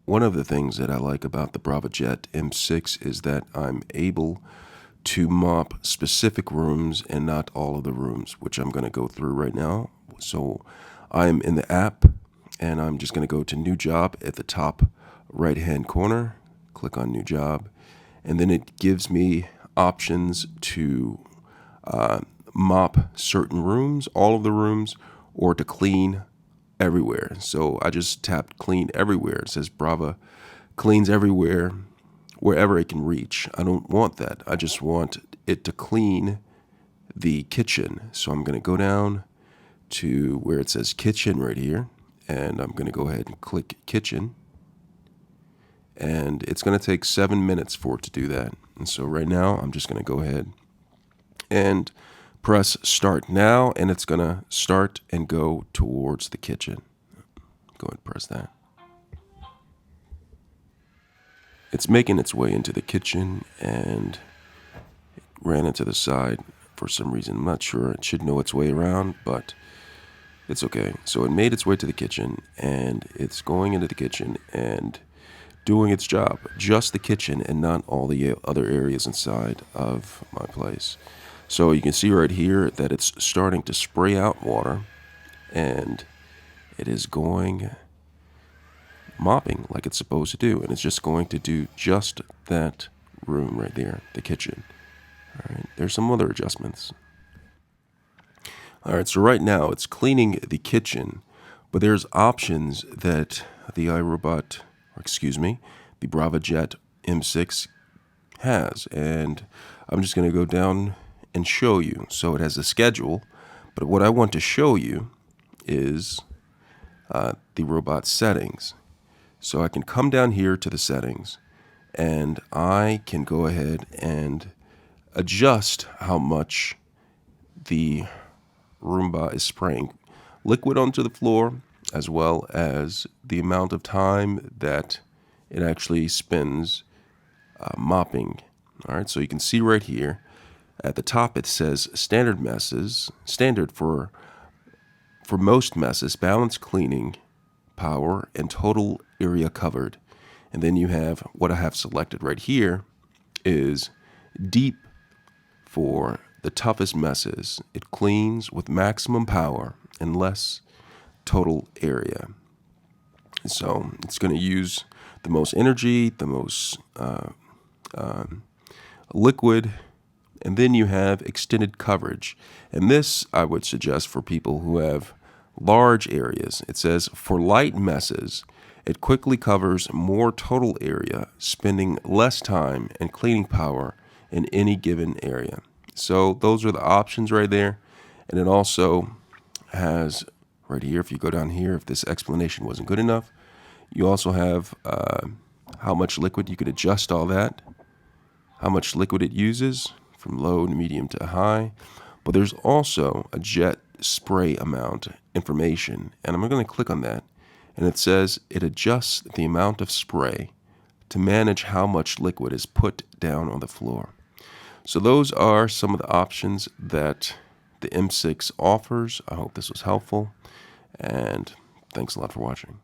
one of the things that I like about the Braava Jet M6 is that I'm able to mop specific rooms and not all of the rooms, which I'm going to go through right now. So I'm in the app, and I'm just going to go to New Job at the top right-hand corner, click on New Job, and then it gives me options to mop certain rooms, all of the rooms, or to clean everywhere. So I just tapped clean everywhere. It says Braava cleans everywhere, wherever it can reach. I don't want that. I just want it to clean the kitchen. So I'm going to go down to where it says kitchen right here, and I'm going to go ahead and click kitchen. And it's going to take 7 minutes for it to do that. And so right now I'm just going to go ahead and press start now, and it's going to start and go towards the kitchen. Go ahead and press that. It's making its way into the kitchen, and it ran into the side for some reason. I'm not sure. It should know its way around, but it's okay. So it made its way to the kitchen, and it's going into the kitchen and doing its job. Just the kitchen and not all the other areas inside of my place. So you can see right here that it's starting to spray out water, and it is going mopping like it's supposed to do, and it's just going to do just that room right there, the kitchen. All right, there's some other adjustments. All right, so right now it's cleaning the kitchen, but there's options that the the Braava Jet M6 has, and I'm just going to go down and show you. So it has a schedule, but what I want to show you is the robot settings. So I can come down here to the settings, and I can go ahead and adjust how much the Roomba is spraying liquid onto the floor, as well as the amount of time that it actually spends mopping. All right, so you can see right here at the top it says standard messes, standard for most messes, balanced cleaning power, and total area covered. And then you have what I have selected right here is deep for the toughest messes. It cleans with maximum power and less total area. So it's going to use the most energy, the most liquid, and then you have extended coverage. And this I would suggest for people who have large areas. It says for light messes, it quickly covers more total area, spending less time and cleaning power in any given area. So those are the options right there. And it also has right here, if you go down here, if this explanation wasn't good enough, you also have how much liquid. You could adjust all that, how much liquid it uses from low to medium to high. But there's also a jet spray amount information, and I'm going to click on that, and it says it adjusts the amount of spray to manage how much liquid is put down on the floor. So those are some of the options that the M6 offers. I hope this was helpful, and thanks a lot for watching.